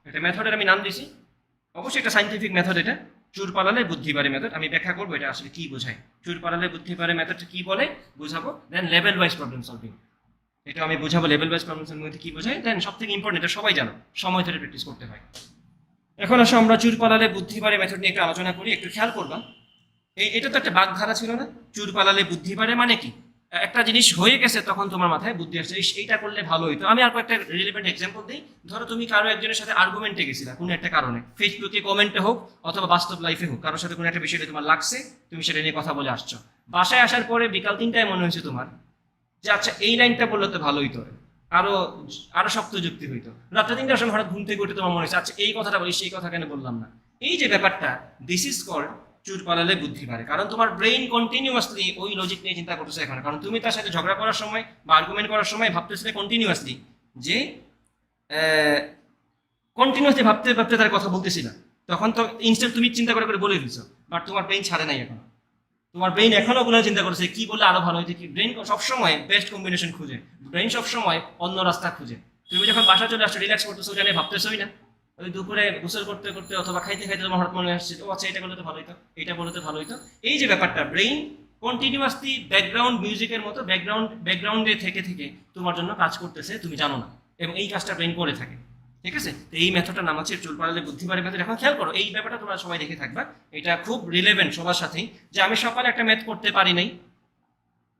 একটা মেথডের আমি নাম দিয়েছি, অবশ্যই একটা সাইন্টিফিক মেথড এটা, চুর পালালে বুদ্ধি বাড়ে মেথড। আমি ব্যাখ্যা করবো এটা আসলে কি বোঝায়, চুর পালালে বুদ্ধি বাড়ে মেথডটা কি বলে বুঝাবো। দেন লেভেল ওয়াইজ প্রবলেম সলভিং, এটা আমি বুঝাবো লেভেল ওয়াইজ প্রবলেম সলভিং মধ্যে কি বোঝায়। দেন সব থেকে ইম্পর্টেন্ট, এটা সবাই জানো, সময় ধরে প্র্যাকটিস করতে হয়। এখন আসো আমরা চুর পালালে বুদ্ধি বাড়ে মেথড নিয়ে একটু আলোচনা করি। একটু খেয়াল করবা, এটা তো একটা বাগধারা ছিল না, চুর পালালে বুদ্ধি বাড়ে মানে কি, একটা জিনিস হয়ে গেছে তখন তোমার মাথায় বুদ্ধি আসছে এইটা করলে ভালো হইতো। আমি আর একটা রিলেভেন্ট এক্সাম্পল দিই। ধরো তুমি কারো একজনের সাথে আর্গুমেন্টে গেছিলা কোনো একটা কারণে, ফেসবুকে কমেন্টে হোক অথবা বাস্তব লাইফে হোক, কারোর সাথে কোনো একটা বিষয়ে তোমার লাগছে, তুমি সেটা নিয়ে কথা বলে আসছো। বাসায় আসার পরে বিকাল 3টায় মনে হয়েছে তোমার যে আচ্ছা এই লাইনটা বললে তো ভালো হইতো, আরো আরো শক্ত যুক্তি হইতো। রাত্রে 3টার সময় হঠাৎ ঘুম থেকে উঠে তোমার মনে হয়েছে আচ্ছা এই কথাটা বলি, সেই কথা কেন বললাম না। এই যে ব্যাপারটা, দিস ইজ কল্ড চুর পালালে বুদ্ধি বাড়ে। কারণ তোমার ব্রেইন কন্টিনিউয়াসলি ওই লজিক নিয়ে চিন্তা করতেছে এখন। কারণ তুমি তার সাথে ঝগড়া করার সময় বা আর্গুমেন্ট করার সময় ভাবতেছিলে কন্টিনিউয়াসলি যে কন্টিনিউয়াসলি ভাবতে ভাবতে তার কথা বলতেছিল, তখন তো ইনস্ট্যান্ট তুমি চিন্তা করে করে বলে দিচ্ছ, বাট তোমার ব্রেইন ছাড়ে নাই এখন। তোমার ব্রেইন এখনো ওগুলো চিন্তা করছে কি বললে আরো ভালো হইতে। কি ব্রেইন সবসময় বেস্ট কম্বিনেশন খুঁজে, ব্রেইন সবসময় অন্য রাস্তা খুঁজে। তুমি যখন বাসা চলে আসছো, রিল্যাক্স করতেছো, ওটা নিয়ে ভাবতেছোই না। ওই দুপুরে গোসল করতে করতে অথবা খাইতে খাইতে তোমার হঠাৎ মনে আসছে ও আচ্ছা এটা করলে তো ভালো হইতো, এটা বললে তো ভালো হইতো। এই যে ব্যাপারটা, ব্রেইন কন্টিনিউয়াসলি ব্যাকগ্রাউন্ড মিউজিকের মতো ব্যাকগ্রাউন্ডে থেকে থেকে তোমার জন্য কাজ করতেছে, তুমি জানো না, এবং এই কাজটা ব্রেইন করে থাকে। ঠিক আছে, তো এই মেথডটার নাম হচ্ছে চুল পালালে বুদ্ধি বাড়ে মেথড। এখন খেয়াল করো এই ব্যাপারটা তোমরা সবাই দেখে থাকবা, এটা খুব রিলেভেন্ট সবার সাথেই। যে আমি সকালে একটা ম্যাথ করতে পারি নাই,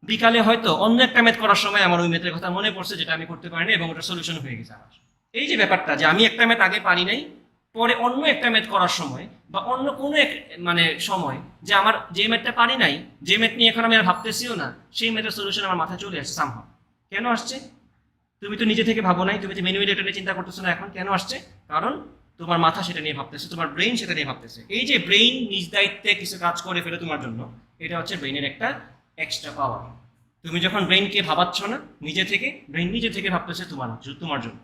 বিকালে হয়তো অন্য একটা ম্যাথ করার সময় আমার ওই ম্যাথের কথা মনে পড়ছে যেটা আমি করতে পারিনি, এবং ওটা সলিউশন হয়ে গেছে আমার। এই যে ব্যাপারটা, যে আমি একটা ম্যাথ আগে পারি নাই, পরে অন্য একটা ম্যাথ করার সময় বা অন্য কোনো এক সময়, যে আমার যে ম্যাথটা পারি নাই, যে ম্যাথ নিয়ে এখন আমি আর ভাবতেছিও না, সেই ম্যাথের সলিউশন আমার মাথায় চলে আসছে সামহাউ। কেন আসছে? তুমি তো নিজে থেকে ভাবো নাই, তুমি যে ম্যানুয়ালি এটা নিয়ে চিন্তা করতেছো না এখন। কেন আসছে? কারণ তোমার মাথা সেটা নিয়ে ভাবতেছে, তোমার ব্রেইন সেটা নিয়ে ভাবতেছে। এই যে ব্রেইন নিজ দায়িত্বে কিছু কাজ করে ফেলে তোমার জন্য, এটা হচ্ছে ব্রেইনের একটা এক্সট্রা পাওয়ার। তুমি যখন ব্রেইনকে ভাবাচ্ছ না নিজে থেকে, ব্রেইন নিজে থেকে ভাবতেছে তোমার জন্য।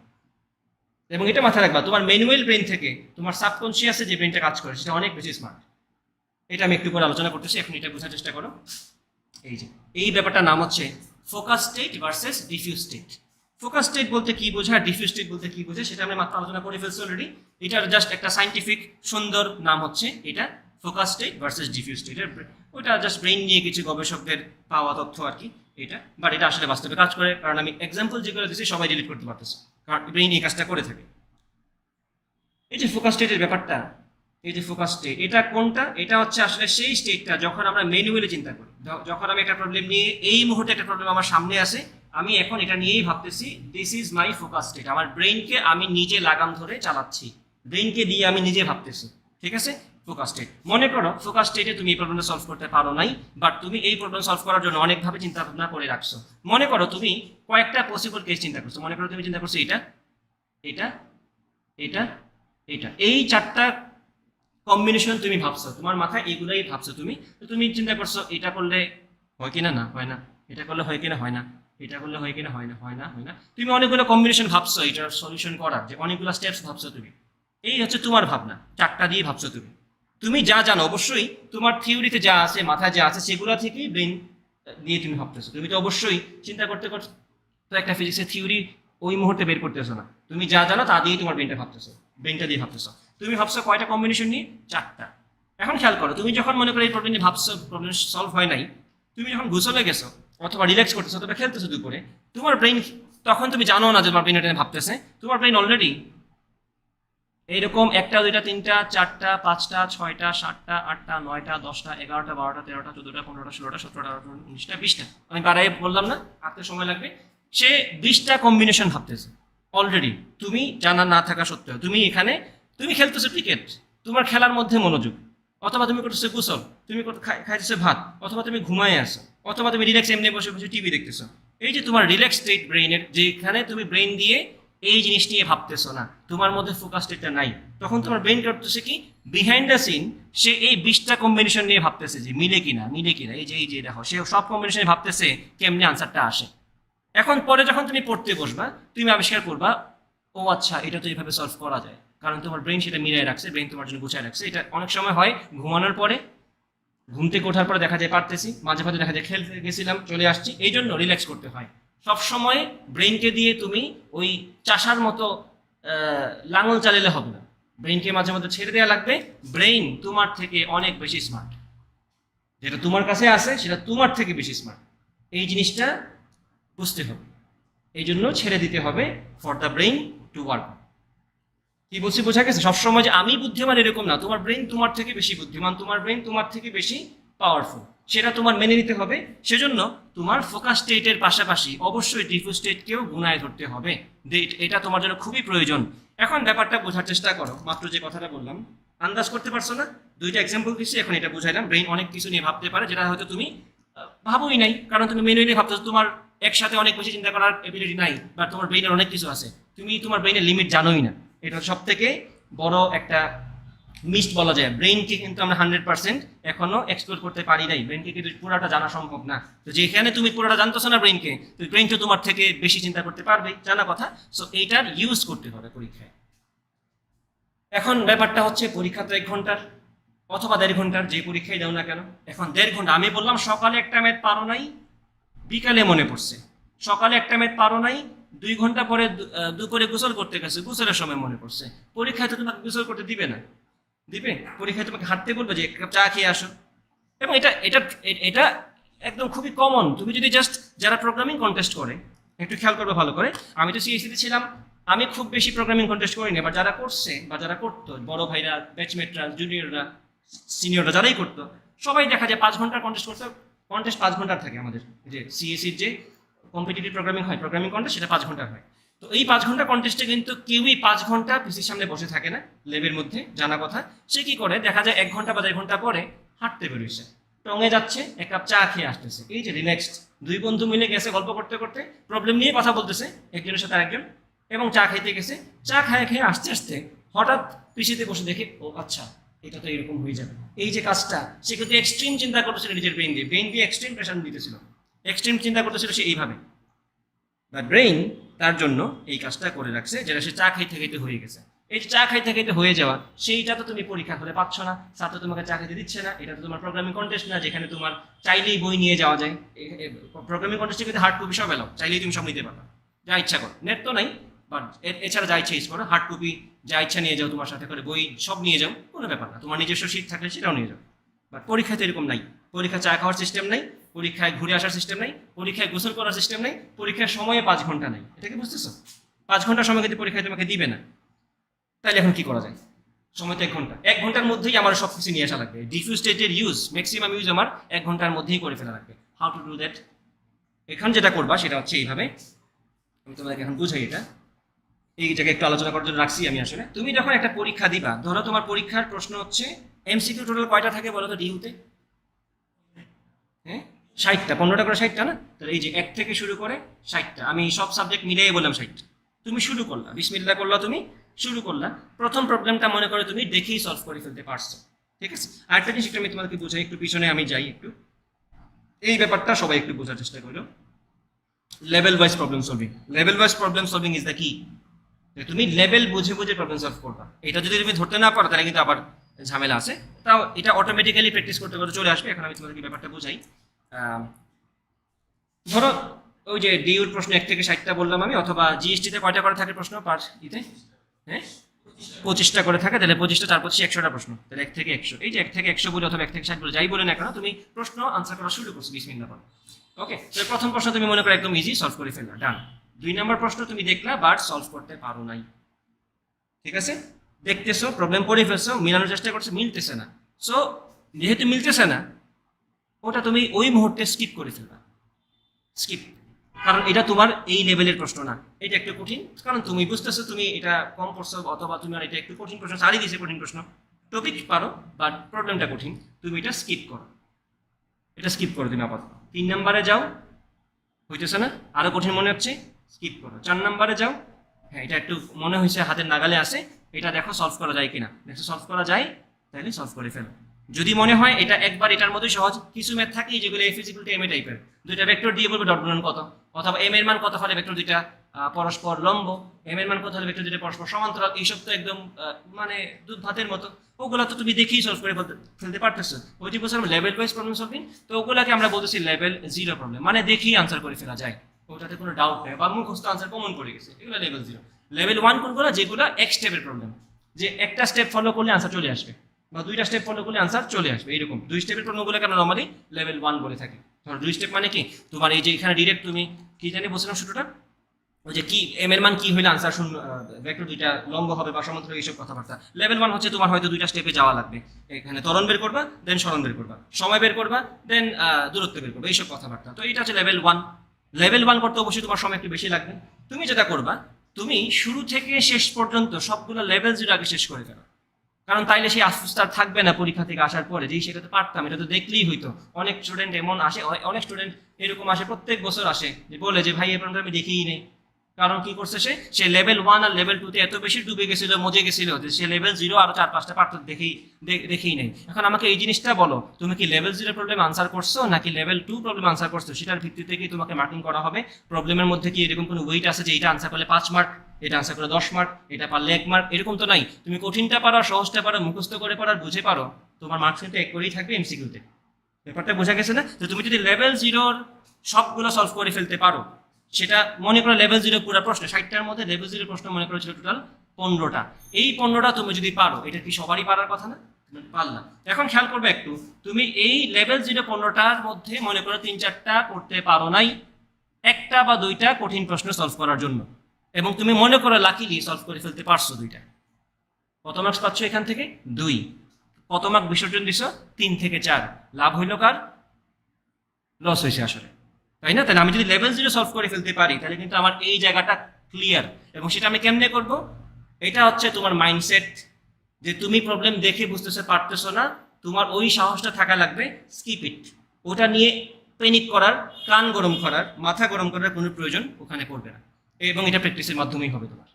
এবং এটা মাথায় রাখবা, তোমার ম্যানুয়াল ব্রেইন থেকে তোমার সাবকনসিয়াসে যে ব্রেইনটা কাজ করে সেটা অনেক বেশি স্মার্ট। এটা আমি একটু করে আলোচনা করতেছি, এখন এটা বোঝার চেষ্টা করো। এই যে এই ব্যাপারটার নাম হচ্ছে focus state versus diffuse state. Focus state বলতে কি বোঝায়, ডিফিউজ স্টেট বলতে কি বোঝায়, সেটা আমরা মাত্র আলোচনা করে ফেলছি অলরেডি। এটার জাস্ট একটা সাইন্টিফিক সুন্দর নাম হচ্ছে এটা focus state versus diffuse state. ওইটা জাস্ট ব্রেইন নিয়ে কিছু গবেষকদের পাওয়া তথ্য আর কি এটা, বাট এটা আসলে বাস্তবে কাজ করে। কারণ আমি এক্সাম্পল যেগুলো দিচ্ছি সবাই ডিলিট করতে পারতেছে, কারণ ব্রেইন এই কাজটা করে থাকে। এই যে ফোকাস স্টেটের ব্যাপারটা, এই যে ফোকাস স্টেট, এটা কোনটা? এটা হচ্ছে আসলে সেই স্টেটটা যখন আমরা ম্যানুয়ালি চিন্তা করি। যখন আমি একটা প্রবলেম নিয়ে, এই মুহূর্তে একটা প্রবলেম আমার সামনে আসে, আমি এখন এটা নিয়েই ভাবতেছি, this is my focus state. আমার ব্রেইনকে আমি নিজে লাগাম ধরে চালাচ্ছি, ব্রেইনকে দিয়ে আমি নিজে ভাবতেছি। ঠিক আছে, ফোকাস স্টেট। মনে করো ফোকাস স্টেটে তুমি এই প্রবলেমটা সলভ করতে পারো নাই, বাট তুমি এই প্রবলেম সলভ করার জন্য অনেকভাবে চিন্তা ভাবনা করে রাখছো। মনে করো তুমি কয়েকটা পসিবল কেস চিন্তা করছো। মনে করো তুমি চিন্তা করছো এটা, এটা, এটা, এটা, এই 4টা কম্বিনেশন তুমি ভাবছো, তোমার মাথায় এগুলাই ভাবছো তুমি। তো তুমি চিন্তা করছো এটা করলে হয় কিনা, না হয় না, এটা করলে হয় কিনা, হয় না, এটা করলে হয় কিনা, হয় না, হয় না, হয় না। তুমি অনেকগুলো কম্বিনেশন ভাবছো এটার সলিউশন করার, যে অনেকগুলো স্টেপস ভাবছো তুমি। এই হচ্ছে তোমার ভাবনা, 4টা দিয়ে ভাবছো তুমি। তুমি যা জানো, অবশ্যই তোমার থিওরিতে যা আছে, মাথায় যা আছে, সেগুলো থেকেই ব্রেন দিয়ে তুমি ভাবতেছো। তুমি তো অবশ্যই চিন্তা করতে করতে তো একটা ফিজিক্সের থিওরি ওই মুহূর্তে বের করতেছো না, তুমি যা জানো তা দিয়েই তোমার ব্রেনটা ভাবতেছো, ব্রেনটা দিয়ে ভাবতেছো। তুমি ভাবছো কয়টা কম্বিনেশন নিয়ে? 4টা। এখন খেয়াল করো, তুমি যখন মনে করো এই প্রবলেম নিয়ে ভাবছো, প্রবলেম সলভ হয় নাই, তুমি যখন গোসলে গেছো অথবা রিল্যাক্স করতেছো অথবা খেলতেছো দুপুরে, তোমার ব্রেন, তখন তুমি জানো না যে তোমার ব্রেন এটা ভাবতেছে, তোমার ব্রেন অলরেডি এইরকম 1টা 2টা 3টা 4টা 5টা 6টা 7টা 8টা 9টা 10টা 11টা 12টা 13টা 14টা 15টা 16টা 17টা 18টা 19টা 20টা, আমি বাড়াই বললাম না, আঁকতে সময় লাগবে। সে 20টা কম্বিনেশন ভাবতেছে অলরেডি, তুমি জানা না থাকা সত্ত্বেও। তুমি এখানে তুমি খেলতেছো ক্রিকেট, তোমার খেলার মধ্যে মনোযোগ, অথবা তুমি করতেছো গোসল, তুমি খাইতেছো ভাত, অথবা তুমি ঘুমায় আসো, অথবা তুমি রিল্যাক্স এমনি বসে বসে টিভি দেখতেছো। এই যে তোমার রিল্যাক্স স্টেট ব্রেইনের, যেখানে তুমি ব্রেইন দিয়ে এই জিনিস নিয়ে ভাবতেছো না, তোমার মধ্যে ফোকাস স্টেটটা নাই, তখন তোমার ব্রেইন করতেছে কি, বিহাইন্ড দ্য সিন সে এই 20টা কম্বিনেশন নিয়ে ভাবতেছে যে মিলে কিনা, মিলে কিনা। এই যে দেখো, সে সব কম্বিনেশনে ভাবতেছে কেমনি আনসারটা আসে। এখন পরে যখন তুমি পড়তে বসবা, তুমি আবিষ্কার করবা ও আচ্ছা এটা তো এইভাবে সলভ করা যায়, কারণ তোমার ব্রেন সেটা মিলাই রাখছে, ব্রেন তোমার জন্য গুছায় রাখছে। এটা অনেক সময় হয় ঘুমানোর পরে, ঘুম থেকে ওঠার পরে দেখা যায় পারতেছি, মাঝে মাঝে দেখা যায় খেলতে গেছিলাম চলে আসছি, এই জন্য রিল্যাক্স করতে হয়। সব সময় ব্রেনকে দিয়ে তুমি ওই চাষার মতো লাঙল চালিলে হবে না, ব্রেইনকে মাঝে মধ্যে ছেড়ে দেওয়া লাগবে। ব্রেইন তোমার থেকে অনেক বেশি স্মার্ট, যেটা তোমার কাছে আছে সেটা তোমার থেকে বেশি স্মার্ট, এই জিনিসটা বুঝতে হবে। এই জন্য ছেড়ে দিতে হবে for the brain to work. কি বলছি বোঝা গেছে? সবসময় যে আমি বুদ্ধিমান এরকম না, তোমার ব্রেইন তোমার থেকে বেশি বুদ্ধিমান, তোমার ব্রেইন তোমার থেকে বেশি পাওয়ারফুল, সেটা তোমার মেনে নিতে হবে। সেজন্য তোমার ফোকাস স্টেটের পাশাপাশি অবশ্যই ডিফিউজ স্টেটকেও গুণায় ধরতে হবে, এটা তোমার জন্য খুবই প্রয়োজন। এখন ব্যাপারটা বোঝার চেষ্টা করো, মাত্র যে কথাটা বললাম আন্দাজ করতে পারছো না? দুইটা এক্সাম্পল দিচ্ছি, এখন এটা বুঝাইলাম। ব্রেইন অনেক কিছু নিয়ে ভাবতে পারে যেটা হয়তো তুমি ভাবোই নাই, কারণ তুমি মেনুয়ালি ভাবতেছো, তোমার একসাথে অনেক বেশি চিন্তা করার এবিলিটি নাই, বা তোমার ব্রেইনের অনেক কিছু আছে, তুমি তোমার ব্রেইনের লিমিট জানোই না। এটা সব থেকে বড় একটা মিস্ট বলা যায়। ব্রেইনকে কিন্তু আমরা 100% এখনো এক্সপ্লোর করতে পারি নাই, ব্রেইনকে কিন্তু পুরোটা জানা সম্ভব না। তো যেখানে তুমি পুরোটা জানতেছো না ব্রেইনকে, তো ব্রেইন তো তোমার থেকে বেশি চিন্তা করতে পারবে, জানা কথা। সো এইটার ইউজ করতে হবে পরীক্ষায়। এখন ব্যাপারটা হচ্ছে পরীক্ষা তো 1 ঘন্টার অথবা 1.5 ঘন্টার, যে পরীক্ষায় দাও না কেন। এখন 1.5 ঘন্টা, আমি বললাম সকালে একটা ম্যাথ পারো নাই, বিকালে মনে পড়ছে। সকালে একটা ম্যাথ পারো নাই, 2 ঘন্টা পরে দুপুরে গোসল করতে গেছে, গোসলের সময় মনে পড়ছে। পরীক্ষায় তো তোমাকে গোসল করতে দিবে না, দিবে? পরীক্ষায় তোমাকে হাঁটতে বলবে যে এক কাপ চা খেয়ে আসো। এবং এটা এটা এটা একদম খুবই কমন। তুমি যদি জাস্ট যারা প্রোগ্রামিং কন্টেস্ট করে, একটু খেয়াল করবে ভালো করে। আমি তো সিএসসিতে ছিলাম, আমি খুব বেশি প্রোগ্রামিং কন্টেস্ট করিনি, বা যারা করছে বা যারা করতো, বড় ভাইরা, ব্যাচমেটরা, জুনিয়ররা, সিনিয়ররা যারাই করতো, সবাই দেখা যায় 5 ঘন্টার কন্টেস্ট করতে। কন্টেস্ট 5 ঘন্টার থাকে আমাদের, যে সিএসসির যে কম্পিটিটিভ প্রোগ্রামিং হয়, প্রোগ্রামিং কন্টেস্ট, সেটা 5 ঘন্টার হয়। তো এই 5 ঘন্টা কন্টেস্টে কিন্তু কেউই 5 ঘন্টা পিসির সামনে বসে থাকে না, ল্যাবের মধ্যে, জানা কথা। সে কি করে, দেখা যায় 1 ঘন্টা বা 1.5 ঘন্টা পরে হাঁটতে বেরোইছে, টঙে যাচ্ছে, এক কাপ চা খেয়ে আসতেছে। এই যে রিল্যাক্সড, 2 বন্ধু মিলে গেছে, গল্প করতে করতে প্রবলেম নিয়ে কথা বলতেছে একজনের সাথে আরেকজন, এবং চা খাইতে গেছে। চা খেয়ে খেয়ে আসতে আসতে হঠাৎ পিসিতে বসে দেখে, ও আচ্ছা, এটা তো এরকম হয়ে যাবে। এই যে কাজটা, সে কিন্তু এক্সট্রিম চিন্তা করতেছিল নিজের ব্রেইন দিয়ে এক্সট্রিম প্রেশার দিতেছিল, এক্সট্রিম চিন্তা করতেছিল সে এইভাবে। বাট ব্রেইন তার জন্য এই কাজটা করে রাখছে, যেটা সে চা খাইতে খাইতে হয়ে গেছে। এই চা খাইতে খাইতে হয়ে যাওয়া, সেইটা তো তুমি পরীক্ষা করে পাচ্ছ না, স্যার তো তোমাকে চা খাইতে দিচ্ছে না। এটা তো তোমার প্রোগ্রামিং কন্টেস্ট না, যেখানে তোমার চাইলেই বই নিয়ে যাওয়া যায়। প্রোগ্রামিং কন্টেস্টে কিন্তু হার্ড কপি সব এলাও, চাইলেই তুমি সব নিতে পারো, যা ইচ্ছা করো। নেট তো নাই, বাট এছাড়া যা ইচ্ছা ইউজ করো, হার্ড কপি যা ইচ্ছা নিয়ে যাও, তোমার সাথে করে বই সব নিয়ে যাও, কোনো ব্যাপার না। তোমার নিজস্ব শীট থাকলে সেটাও নিয়ে যাও। বাট পরীক্ষায় তো এরকম নাই, পরীক্ষা চা খাওয়ার সিস্টেম নাই, পরীক্ষায় ঘুরে আসার সিস্টেম নাই, পরীক্ষায় গোসল করার সিস্টেম নাই, পরীক্ষার সময়ে 5 ঘন্টা নাই। এটা কি বুঝতেছো? 5 ঘন্টা সময় কিন্তু পরীক্ষায় তোমাকে দিবে না। তাহলে এখন কি করা যায়? সময় তো 1 ঘন্টা, 1 ঘন্টার মধ্যেই আমার সব কিছু নিয়ে আসা লাগবে। ডিফিউজ স্টেটের ইউজ, ম্যাক্সিমাম ইউজ আমার 1 ঘন্টার মধ্যেই করে ফেলা লাগবে। How to do that? এখন যেটা করবা সেটা হচ্ছে এইভাবে, আমি তোমাদেরকে এখন বুঝাই। এটা এই জায়গায় একটু আলোচনা করার জন্য রাখছি আমি। আসলে তুমি যখন একটা পরীক্ষা দিবা, ধরো তোমার পরীক্ষার প্রশ্ন হচ্ছে এমসিকিউ টোটাল কয়টা থাকে বলো তো ডিউতে? হ্যাঁ, 60টা, 15টা করে 60টা না? তাহলে এই যে 1 থেকে শুরু করে 60টা, আমি সব সাবজেক্ট মিলিয়ে বললাম 60টা। তুমি শুরু করলা, বিসমিল্লাহ করলা, তুমি শুরু করলা। প্রথম প্রবলেমটা মনে করে তুমি দেখেই সলভ করে ফেলতে পারছো, ঠিক আছে? আরেকটা জিনিস একটু আমি তোমাদেরকে বোঝাই, একটু পিছনে আমি যাই একটু। এই ব্যাপারটা সবাই একটু বোঝার চেষ্টা করো। Level wise problem solving, level wise problem solving is the কি। তুমি লেভেল বুঝে বুঝে প্রবলেম সলভ করবা। এটা যদি তুমি ধরতে না পারো, তাহলে কিন্তু আবার ঝামেলা আছে। তাও এটা অটোমেটিক্যালি প্র্যাকটিস করতে করতে চলে আসবে। এখন আমি তোমাদেরকে ব্যাপারটা বুঝাই। ধরো ওই যে ডিউর প্রশ্ন 1 থেকে 60টা বললাম আমি, অথবা জিএসটিতে কয়টা করে থাকে প্রশ্ন পার ইতে? হ্যাঁ, 25টা করে থাকে। তাহলে 25টা 4 25 100টা প্রশ্ন, তাহলে 1 থেকে 100। এই যে 1 থেকে 100 বলে অথবা 1 থেকে 60 বলে যাই বলে না কেন, তুমি প্রশ্ন আনসার করা শুরু করছো বিসমিল্লাহ বলে। ওকে, তো প্রথম প্রশ্ন তুমি মনে করো একদম ইজি, সলভ করে ফেললা, ডান। 2 নম্বর প্রশ্ন তুমি দেখলা বাট সলভ করতে পারো নাই, ঠিক আছে? দেখতেছো, প্রবলেম পড়ে ফেলছো, মিলানোর চেষ্টা করছো, মিলতেছে না। সো যেহেতু মিলতেছে না, ওটা তুমি ওই মুহূর্তে স্কিপ করে ফেলবা, স্কিপ। কারণ এটা তোমার এই লেভেলের প্রশ্ন না, এটা একটু কঠিন। কারণ তুমি বুঝতেছো তুমি এটা কম পড়ছো, অথবা তুমি আর এটা একটু কঠিন প্রশ্ন, সারিয়ে দিয়েছে কঠিন প্রশ্ন, টপিক পারো বাট প্রবলেমটা কঠিন, তুমি এটা স্কিপ করো, এটা স্কিপ করো তুমি আপাতত। 3 নম্বরে যাও, হইতেছে না, আরো কঠিন মনে হচ্ছে, স্কিপ করো। 4 নম্বরে যাও, হ্যাঁ এটা একটু মনে হয়েছে হাতের নাগালে আছে, এটা দেখো সলভ করা যায় কিনা। দেখো সলভ করা যায়, তাহলে সলভ করে ফেলো। যদি মনে হয় এটা একবার এটার মধ্যে সহজ, কিছু ম্যাথ থাকে যেগুলো F equal to M A টাইপের, দুইটা ভেক্টর দিয়ে বলবে ডট গুণন কত, অথবা এম এর মান কত হলে ভেক্টর দুইটা পরস্পর লম্ব, এম এর মান কত হলে ভেক্টর দুইটা পরস্পর সমান্তরাল। এইসব তো একদম মানে দুধ ভাতের মতো, ওগুলো তো তুমি দেখেই সলভ করে ফেলতে পারতেছো। ওই যে বলছিলাম লেভেল ওয়াইজ প্রবলেম সলভিং, তো ওগুলাকে আমরা বলতেছি লেভেল 0 প্রবলেম, মানে দেখেই আনসার করে ফেলা যায়, ওটাতে কোনো ডাউট নেই, বা মুখস্থ আনসার কমন করে গেছে, এগুলো লেভেল 0। লেভেল 1 কোনগুলো? যেগুলো এক স্টেপের প্রবলেম, যে একটা স্টেপ ফলো করলে আনসার চলে আসবে, বা দুইটা স্টেপ ফলো করলে আনসার চলে আসবে, এরকম 2 স্টেপের প্রবলেমগুলো কেন নরমালি লেভেল 1 বলে থাকে। ধরো 2 স্টেপ মানে কি, তোমার এই যে এখানে ডিরেক্ট তুমি কি জানি বলছিলাম শুরুটা, ওই যে কি এম এর মান কি হইলে আনসার শূন্য, ভেক্টর দুইটা লম্ব হবে বা সমান্তরাল, এইসব কথাবার্তা। লেভেল 1 হচ্ছে তোমার হয়তো দুইটা স্টেপে যাওয়া লাগবে, এখানে ত্বরণ বের করবা, দেন সরণ বের করবা, সময় বের করবা, দেন দূরত্ব বের করবা, এইসব কথাবার্তা। তো এটা হচ্ছে লেভেল 1। লেভেল 1 করতে অবশ্যই তোমার সময় একটু বেশি লাগবে। তুমি যেটা করবা, তুমি শুরু থেকে শেষ পর্যন্ত সবগুলো লেভেল 0 আগে শেষ করে ফেলো, কারণ তাইলে সেই আফসোস আর থাকবে না পরীক্ষা থেকে আসার পরে যে সেটা তো পারতাম, এটা তো দেখলেই হইতো। অনেক স্টুডেন্ট এমন আসে, অনেক স্টুডেন্ট এরকম আসে, প্রত্যেক বছর আসে, যে বলে যে ভাই এই প্রবলেম আমি দেখিই নেই। কারণ কি করছে, সে লেভেল 1 আর লেভেল 2 তে এত বেশি ডুবে গেছিল, মজে গেছিল, যে সে লেভেল 0 আরো 4-5টা পার্ট দেখেই নেই। এখন আমাকে এই জিনিসটা বলো, তুমি কি লেভেল 0 প্রবলেম আনসার করছো নাকি লেভেল 2 প্রবলেম আনসার করছো, সেটার ভিত্তিতে কি তোমাকে মার্কিং করা হবে। প্রবলেমের মধ্যে কি এরকম কোনো ওয়েট আছে যে এটা আনসার করলে 5 মার্ক, এটা আনসার করলে 10 মার্ক, এটা পারলে 1 মার্ক, এরকম তো নাই। তুমি কঠিনটা পারো, সহজটা পারো, মুখস্থ করে পারো, বুঝে পারো, তোমার মার্কস কিন্তু এক করেই থাকবে এমসিকিউতে। ব্যাপারটা বোঝা গেছে না? তো তুমি যদি লেভেল 0 সবগুলো সলভ করে ফেলতে পারো, সেটা মনে করো লেভেল 0 পুরো প্রশ্ন 60টার মধ্যে লেভেল 0 প্রশ্ন মনে করো ছিল টোটাল 15টা, এই 15টা তুমি যদি পারো, এটা কি সবারই পারার কথা না? পারলাম। এখন খেয়াল করবে একটু, তুমি এই লেভেল 0 15টার মধ্যে মনে করো 3-4টা করতে পারো নাই, একটা বা দুইটা কঠিন প্রশ্ন সলভ করার জন্য, এবং তুমি মনে করো লাকিলি সলভ করে ফেলতে পারছো দুইটা, কত মার্কস পাচ্ছ এখান থেকে? 2। কত মার্ক বিসর্জন দিছো? 3 থেকে 4। লাভ হইল কার? লস হয়েছে আসলে, তাই না? তাহলে আমি যদি লেভেল 0 সলভ করে ফেলতে পারি, তাহলে কিন্তু আমার এই জায়গাটা ক্লিয়ার। এবং সেটা আমি কেমনে করব? এটা হচ্ছে তোমার মাইন্ডসেট, যে তুমি প্রবলেম দেখে বুঝতেছো পারতেছো না, তোমার ওই সাহসটা থাকা লাগবে। স্কিপ ইট, ওটা নিয়ে প্যানিক করার, কান গরম করার, মাথা গরম করার কোনো প্রয়োজন ওখানে পড়বে না, এবং এটা প্র্যাকটিসের মাধ্যমেই হবে তোমার।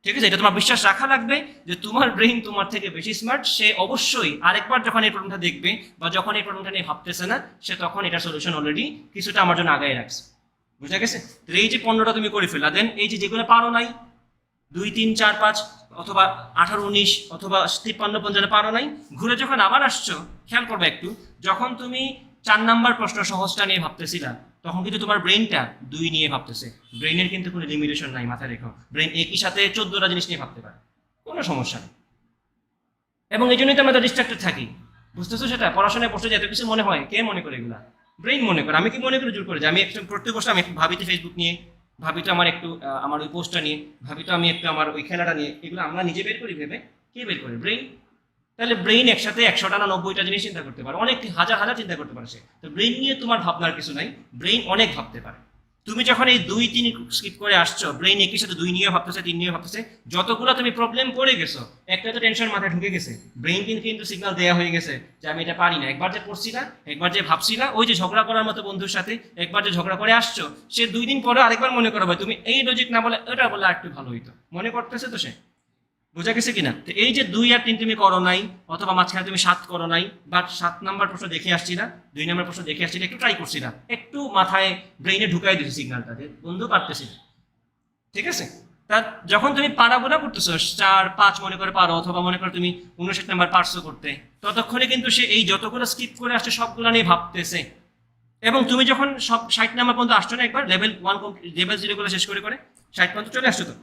ঠিক আছে? এটা তোমার বিশ্বাস রাখা লাগবে যে তোমার ব্রেইন তোমার থেকে বেশি স্মার্ট, সে অবশ্যই আরেকবার যখন এই প্রবলেমটা দেখবে বা যখন এই প্রবলেমটা নিয়ে ভাবতেছে না, সে তখন এটা সলিউশন অলরেডি কিছুটা আমার জন্য আগায় রাখছে। বুঝা গেছে? তো এই যে 15টা তুমি করে ফেলা, দেন এই যে যেগুলো পারো নাই 2, 3, 4, 5 অথবা 18, 19 অথবা 53, 55 পারো নাই, ঘুরে যখন আবার আসছো, খেয়াল করবে একটু, যখন তুমি 4 নাম্বার প্রশ্ন সহজটা নিয়ে ভাবতেছিলা, তখন কিন্তু তোমার ব্রেইনটা 2 নিয়ে ভাবতেছে। ব্রেইনের কিন্তু কোনো লিমিটেশন নাই, মাথায় রেখো। ব্রেইন একই সাথে 14টা জিনিস নিয়ে ভাবতে পারে, কোনো সমস্যা নেই। এবং এই জন্যই তো আমরা ডিস্ট্রাক্টেড থাকি, বুঝতেছো? সেটা পড়াশোনায় বসে যেত কিছু মনে হয়, কে মনে করে এগুলা? ব্রেইন মনে করে। আমি কি মনে করে জোর করে যে আমি একটু পড়তে বসে, আমি একটু ভাবি তো ফেসবুক নিয়ে, ভাবি তো আমার একটু আমার ওই পোস্টটা নিয়ে, ভাবি তো আমি একটু আমার ওই খেলাটা নিয়ে, এগুলো আমরা নিজে বের করি ভেবে, কে বের করে? ব্রেইন। তাহলে ব্রেইন একসাথে 100টা না 90টা জিনিস চিন্তা করতে পারে, অনেক হাজার হাজার চিন্তা করতে পারে সে। তো ব্রেইন নিয়ে তোমার ভাবনার কিছু নাই, ব্রেইন অনেক ভাবতে পারে। তুমি যখন এই 2, 3 স্কিপ করে আসছো, ব্রেইন একই সাথে 2 নিয়ে ভাবতেছে, 3 নিয়ে ভাবতেছে, যতগুলো তুমি প্রবলেম পড়ে গেছো, একটা তো টেনশন মাথায় ঢুকে গেছে, ব্রেইন কিন্তু সিগন্যাল দেওয়া হয়ে গেছে যে আমি এটা পারি না। একবার যে পড়ছি না, একবার যে ভাবছি না, ওই যে ঝগড়া করার মতো বন্ধুর সাথে একবার যে ঝগড়া করে আসছো, সে 2 দিন পরে আরেকবার মনে করো ভাই তুমি এই লজিক না বলে ওটা বলে আর একটু ভালো হইতো, মনে করতেছে তো সে। বোঝা গেছে কিনা? তো এই যে 2 আর 3 তুমি করো নাই, অথবা মাঝখানে তুমি 7 করো নাই, বা 7 নাম্বার প্রশ্ন দেখে আসছি না, 2 নাম্বার প্রশ্ন দেখে আসছি না, একটু ট্রাই করছি না, একটু মাথায় ব্রেইনে ঢুকাই দিচ্ছি সিগন্যালটা যে বন্ধু পারতেছি না। ঠিক আছে? তা যখন তুমি পারাবোনা করতেছো 4, 5 মনে করে পারো, অথবা মনে করো তুমি 59 নাম্বার পারছো করতে, ততক্ষণে কিন্তু সে এই যতগুলো স্কিপ করে আসছে সবগুলো নিয়ে ভাবতেছে। এবং তুমি যখন সব 60 নাম্বার পর্যন্ত আসছো না, একবার লেভেল 1 লেভেল 0 গুলো শেষ করে 60 পর্যন্ত চলে আসছো, তো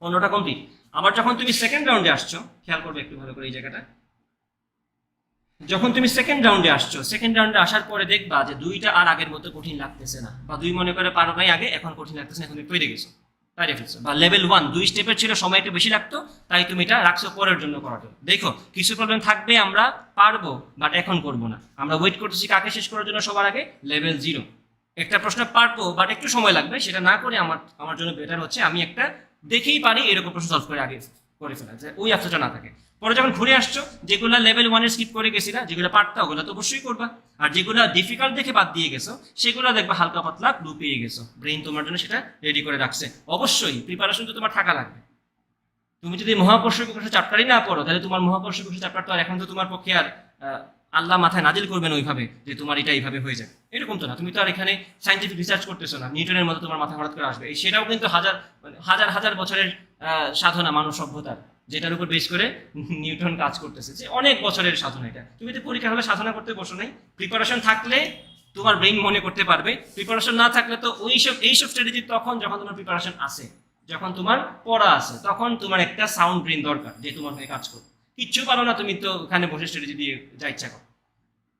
15টা কমপ্লিট। আবার যখন তুমি সেকেন্ড রাউন্ডে আসছো, খেয়াল করবে একটু ভালো করে এই জায়গাটা, যখন তুমি সেকেন্ড রাউন্ডে আসছো, সেকেন্ড রাউন্ডে আসার পরে দেখবা যে 2টা আর আগের মতো কঠিন লাগতেছে না, বা 2 মনে করে পারো নাই আগে, এখন কঠিন লাগতেছে না, এখন তুমি পেরে গেছো, পারে ফেলছো। বা লেভেল 1 2 স্টেপের ছিল, সময় একটু বেশি লাগতো, তাই তুমি এটা রাখছো পরের জন্য করার জন্য। দেখো কিছু প্রবলেম থাকবে, আমরা পারবো বাট এখন করবো না, আমরা ওয়েট করতেছি কাকে শেষ করার জন্য? সবার আগে লেভেল 0। একটা প্রশ্ন পারবো বাট একটু সময় লাগবে, সেটা না করে আমার জন্য বেটার হচ্ছে আমি একটা দেখেই পারি এরকম প্রশ্ন সলভ করে আগে করে ফেলা, যে ওই আফসোসটা না থাকে। পরে যখন ঘুরে আসছো, যেগুলো লেভেল 1 এর স্কিপ করে গেছিলা, যেগুলো পারতা ওগুলো তো অবশ্যই করবা, আর যেগুলো ডিফিকাল্ট দেখে বাদ দিয়ে গেছো, সেগুলো দেখবা হালকা পাতলা ক্লু পেয়ে গেছো, ব্রেইন তোমার জন্য সেটা রেডি করে রাখছে। অবশ্যই প্রিপারেশন তো তোমার থাকা লাগবে। তুমি যদি মহাকর্ষ বিকর্ষ চ্যাপ্টারই না পড়ো, তাহলে তোমার মহাকর্ষ বিকর্ষ চ্যাপ্টার তো আর এখন তো তোমার পক্ষে আর আল্লাহ মাথায় নাজিল করবেন ওইভাবে যে তোমার এটা এইভাবে হয়ে যায়, এরকম তো না। তুমি তো আর এখানে সাইন্টিফিক রিসার্চ করতেছো না, নিউটনের মতো তোমার মাথা হঠাৎ করে আসবে। সেটাও কিন্তু হাজার হাজার হাজার বছরের সাধনা মানব সভ্যতার, যেটার উপর বেশ করে নিউটন কাজ করতেছে, যে অনেক বছরের সাধনা। এটা তুমি তো পরীক্ষা হলে সাধনা করতে বসো নাই, প্রিপারেশন থাকলে তোমার ব্রেইন মনে করতে পারবে, প্রিপারেশন না থাকলে তো এইসব স্ট্র্যাটেজি তখন যখন তোমার প্রিপারেশন আসে, যখন তোমার পড়া আছে তখন তোমার একটা সাউন্ড ব্রেন দরকার যে তোমার হয়ে কাজ করবে। কিচ্ছু পারো না তুমি তো ওখানে বসে স্ট্র্যাটেজি দিয়ে যা ইচ্ছা করো,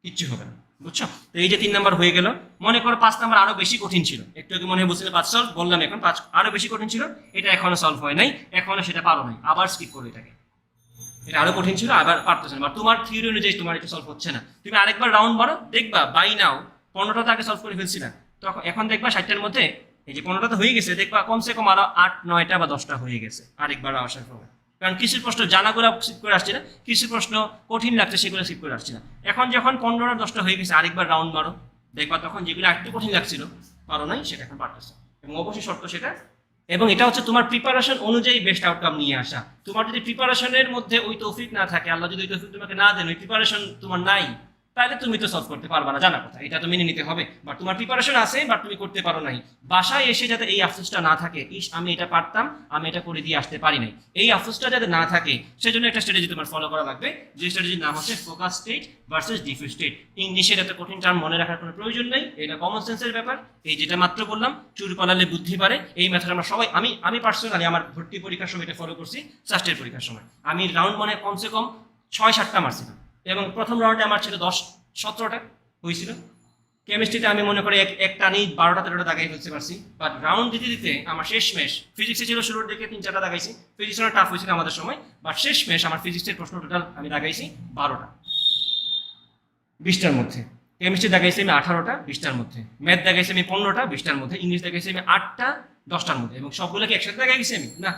কিচ্ছু হবে না, বুঝছো? তো এই যে 3 নাম্বার হয়ে গেল। মনে করো 5 নাম্বার আরো বেশি কঠিন ছিল, একটু আগে মনে হয় বলছিল 5 সলভ, বললাম এখন 5 আরো বেশি কঠিন ছিল, এটা এখনো সলভ হয় নাই, এখনো সেটা পারো নাই, আবার স্কিপ করো এটাকে। এটা আরো কঠিন ছিল, আবার পারতেছে না, বা তোমার থিওরি অনুযায়ী তোমার এটা সলভ হচ্ছে না, তুমি আরেকবার রাউন্ড মারো, দেখবা বাই নাও 15টা তো আগে সলভ করে ফেলছি না, তখন এখন দেখবা 60টার মধ্যে এই যে 15টা তো হয়ে গেছে, দেখবা কমসে কম আরো 8, 9টা বা 10টা হয়ে গেছে আরেকবার আসার পরে। কারণ কৃষির প্রশ্ন জানাগুলো স্কিপ করে আসছে না, কৃষির প্রশ্ন কঠিন লাগছে সেগুলো স্কিপ করে আসছে না। এখন যখন 15টা 10টা হয়ে গেছে আরেকবার রাউন্ড মারো, দেখবা তখন যেগুলো একটু কঠিন লাগছিল পারো নাই সেটা এখন পারতেছে, এবং অবশ্যই শর্ত সেটা। এবং এটা হচ্ছে তোমার প্রিপারেশন অনুযায়ী বেস্ট আউটকাম নিয়ে আসা। তোমার যদি প্রিপারেশনের মধ্যে ওই তৌফিক না থাকে, আল্লাহ যদি ওই তৌফিক তোমাকে না দেন, ওই প্রিপারেশন তোমার নাই, তাহলে তুমি তো সলভ করতে পারবা না, জানা কথা, এটা তো মেনে নিতে হবে। বাট তোমার প্রিপারেশন আছে বাট তুমি করতে পারো নাই, বাসায় এসে যাতে এই আফসোসটা না থাকে, ইস আমি এটা পারতাম, আমি এটা করে দিয়ে আসতে পারি নাই, এই আফসোসটা যাতে না থাকে, সেজন্য একটা স্ট্র্যাটেজি তোমার ফলো করা লাগবে, যে স্ট্র্যাটেজির নাম হচ্ছে focus state versus diffuse state. ইংলিশের এত কঠিন টার্ম মনে রাখার কোনো প্রয়োজন নেই, এটা কমন সেন্সের ব্যাপার। এই যেটা মাত্র বললাম, চুর পালালে বুদ্ধি পারে, এই মেথড আমরা সবাই, আমি পার্সোনালি আমার ভর্তি পরীক্ষার সময় এটা ফলো করছি, সাস্টের পরীক্ষার সময় আমি রাউন্ড মানে কমসে কম 6-7টা মারছিলাম, এবং প্রথম রাউন্ডে আমার ছিল 10-17টা হয়েছিল। কেমিস্ট্রিতে আমি মনে করি একটা নেই 12টা-13টা দাগাই ফেলতে পারছি, বাট রাউন্ড দিতে দিতে আমার শেষ ম্যাচ ফিজিক্সে ছিল, শুরুর দিকে 3-4টা দাগাইছি, ফিজিক্স অনেক টাফ হয়েছিল আমাদের সময়, বাট শেষ ম্যাচ আমার ফিজিক্সের প্রশ্ন টোটাল আমি দাগাইছি 12টা 20টার মধ্যে, কেমিস্ট্রি দাগাইছি আমি 18টা 20টার মধ্যে, ম্যাথ দাগাইছি আমি 15টা 20টার মধ্যে, ইংলিশ দাগাইছি আমি 8টা 10টার মধ্যে, এবং সবগুলোকে একসাথে দাগাইছি আমি না,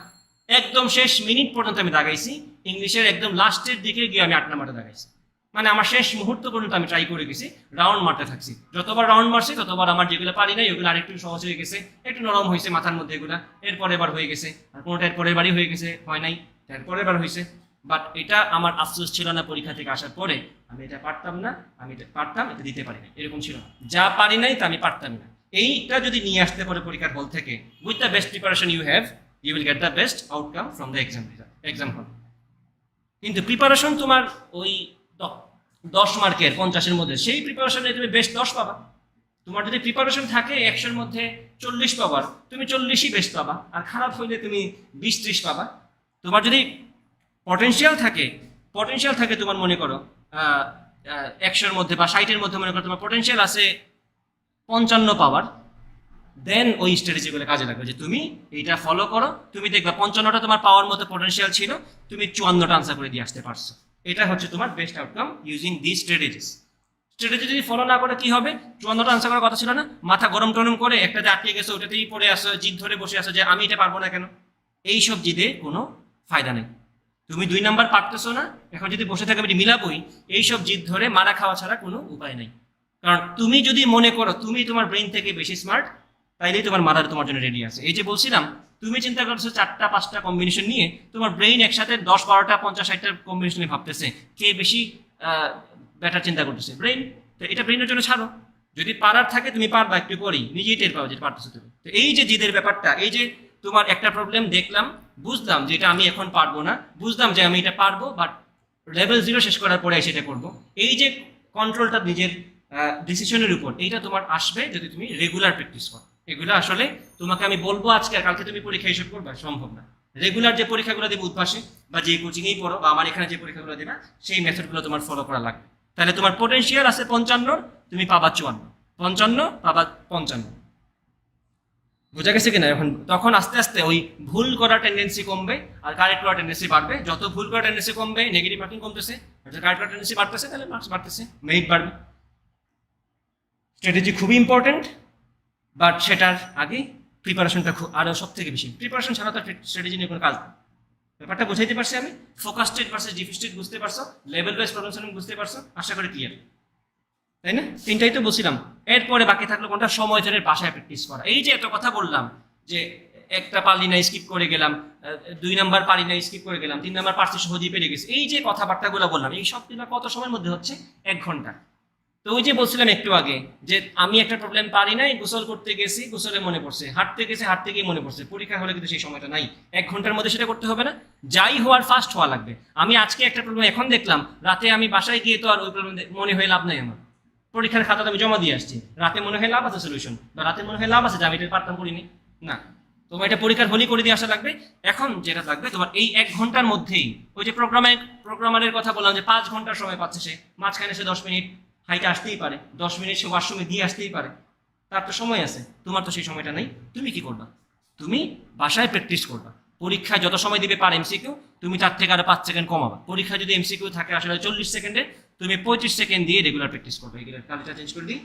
একদম শেষ মিনিট পর্যন্ত আমি দাগাইছি, ইংলিশের একদম লাস্টের দিকে গিয়ে আমি 8 নাম্বারটা দাগাইছি। মানে আমার শেষ মুহূর্ত পর্যন্ত আমি ট্রাই করে গেছি, রাউন্ড মারতে থাকছি, যতবার রাউন্ড মারছি ততবার আমার যেগুলো পারি নাই ওগুলো আরেকটু সহজ হয়ে গেছে, একটু নরম হয়েছে মাথার মধ্যে এগুলা, এরপরের বার হয়ে গেছে, আর কোনোটা এরপরের বারই হয়ে গেছে, হয় নাই এরপরের বার হয়েছে। বাট এটা আমার আফসোস ছিল না পরীক্ষা থেকে আসার পরে, আমি এটা পারতাম না, আমি এটা পারতাম, এটা দিতে পারি না, এরকম ছিল না, যা পারি নাই তা আমি পারতাম না। এইটা যদি নিয়ে আসতে পারে পরীক্ষার হল থেকে, with the best preparation you have, you will get the best outcome from the exam hall. কিন্তু প্রিপারেশন তোমার ওই 10 মার্কের 50-এর মধ্যে, সেই প্রিপারেশনে তুমি বেস্ট 10 পাবা। তোমার যদি প্রিপারেশন থাকে 100-এর মধ্যে 40 পাবার, তুমি 40ই বেস্ট পাবা, আর খারাপ হইলে তুমি 20-30 পাবা। তোমার যদি পটেনশিয়াল থাকে তোমার মনে করো 100-এর মধ্যে বা 60-এর মধ্যে, মনে করো তোমার পটেনশিয়াল আছে 55 পাওয়ার, দেন ওই স্ট্র্যাটেজিগুলো কাজে লাগবে, যে তুমি এইটা ফলো করো, তুমি দেখবা 55টা তোমার পাওয়ার মতো পটেনশিয়াল ছিল, তুমি 54টা আনসার করে দিয়ে আসতে পারছো। এটা হচ্ছে তোমার best outcome using this strategies. Strategy যদি ফলো না করে কি হবে, 54টা আনসার করার কথা ছিল না, মাথা গরম টরম করে একটাতে আটকে গেছে, ওটাতেই পড়ে আসো, জিদ ধরে বসে আসো যে আমি এটা পারবো না কেন, এইসব জিদে কোনো ফায়দা নেই। তুমি 2 নাম্বার পারতেছো না, এখন যদি বসে থাকে আমি মিলাবই, এইসব জিদ ধরে মারা খাওয়া ছাড়া কোনো উপায় নেই। কারণ তুমি যদি মনে করো তুমি তোমার ব্রেন থেকে বেশি স্মার্ট, তাইলেই তোমার মাদার তোমার জন্য রেডি আছে। এই যে বলছিলাম, তুমি চিন্তা করছো 4টা-5টা কম্বিনেশন নিয়ে, তোমার ব্রেইন একসাথে 10-12টা 50-60টা কম্বিনেশন ভাবতেছে, কে বেশি বেটার চিন্তা করতেছে, ব্রেইন। তো এটা ব্রেইনের জন্য ছাড়ো, যদি পারার থাকে তুমি পারবা, একটু পরেই নিজেই টের পাও যে পারতেছো তুমি। তো এই যে জিদের ব্যাপারটা, এই যে তোমার একটা প্রবলেম দেখলাম, বুঝলাম যে এটা আমি এখন পারবো না, বুঝলাম যে আমি এটা পারবো, বাট লেভেল 0 শেষ করার পরে সেটা করবো, এই যে কন্ট্রোলটা নিজের ডিসিশনের উপর, এইটা তোমার আসবে যদি তুমি রেগুলার প্র্যাকটিস করো। এগুলো আসলে তোমাকে আমি বলবো আজকে আর কালকে তুমি পরীক্ষা হিসেব করবে সম্ভব না। রেগুলার যে পরীক্ষাগুলো দেবে উদ্ভাসে বা যে কোচিংয়েই পড়ো বা আমার এখানে যে পরীক্ষাগুলো দেবে, সেই মেথডগুলো তোমার ফলো করা লাগবে। তাহলে তোমার পোটেনশিয়াল আছে 55, তুমি পাবা 54, 55 পাবা 55। বোঝা গেছে কিনা? এখন তখন আস্তে আস্তে ওই ভুল করার টেন্ডেন্সি কমবে আর কারেক্ট করার টেন্ডেন্সি বাড়বে। যত ভুল করার টেন্ডেন্সি কমবে, নেগেটিভ মার্কিং কমতেছে, কারেক্ট করার টেন্ডেন্সি বাড়তেছে, তাহলে মার্কস বাড়তেছে, মেরিট বাড়বে। স্ট্র্যাটেজি খুবই ইম্পর্টেন্ট, বাট সেটার আগে প্রিপারেশনটা আরও সব থেকে বেশি। প্রিপারেশন ছাড়া তো স্ট্র্যাটেজি নিয়ে কোনো কাজ নেই। ব্যাপারটা বুঝাইতে পারছি আমি? Focus state versus diffuse state বুঝতে পারছো, লেভেল ওয়াইজ প্রবলেম সলভিং বুঝতে পারছো, আশা করি ক্লিয়ার, তাই না? 3টাই তো বলছিলাম। এরপরে বাকি থাকলো কোনটা, সময় ধরে বাসায় প্র্যাকটিস করা। এই যে এত কথা বললাম যে একটা পারলি না স্কিপ করে গেলাম, 2 নাম্বার পারি না স্কিপ করে গেলাম, 3 নাম্বার পারছি সহজেই পেরে গেছি, এই যে কথাবার্তাগুলো বললাম, এই সবগুলো কত সময়ের মধ্যে হচ্ছে? 1 ঘন্টা। তো ওই যে বলছিলাম একটু আগে যে আমি একটা প্রবলেম পারি নাই, গোসল করতে গেছি, গোসলে মনে পড়ছে, হাঁটতে গেছি, হাঁটতে গিয়ে মনে পড়ছে, পরীক্ষা হলে কিন্তু সেই সময়টা নাই। 1 ঘন্টার মধ্যে সেটা করতে হবে না? যাই হওয়ার ফাস্ট হওয়া লাগবে। আমি আজকে একটা প্রবলেম এখন দেখলাম, রাতে আমি বাসায় গিয়ে তো আর ওই প্রবলেম মনে হয়ে লাভ নাই। আমার পরীক্ষার খাতা আমি জমা দিয়ে আসছি, রাতে মনে হয় লাভ আছে সলিউশন, বা রাতে মনে হয় লাভ আছে যে আমি এটা পারতাম করিনি না। তোমার এটা পরীক্ষার হলেই করে দিয়ে আসা লাগবে। এখন যেটা লাগবে তোমার এই 1 ঘন্টার মধ্যেই, ওই যে প্রোগ্রামারের কথা বললাম যে 5 ঘন্টার সময় পাচ্ছে সে, মাঝখানে সে 10 মিনিট হাইটে আসতেই পারে, 10 মিনিট সে ওয়াশরুমে দিয়ে আসতেই পারে, তার তো সময় আছে। তোমার তো সেই সময়টা নেই। তুমি কি করবা? তুমি বাসায় প্র্যাকটিস করবা। পরীক্ষায় যত সময় দিবে পার এমসিকিউ, তুমি তার থেকে আরো 5 সেকেন্ড কমাবা। পরীক্ষায় যদি এমসিকিউ থাকে আসলে 40 সেকেন্ডে, তুমি 35 সেকেন্ড দিয়ে রেগুলার প্র্যাকটিস করবে। এগুলো কালিটা চেঞ্জ করে দিই।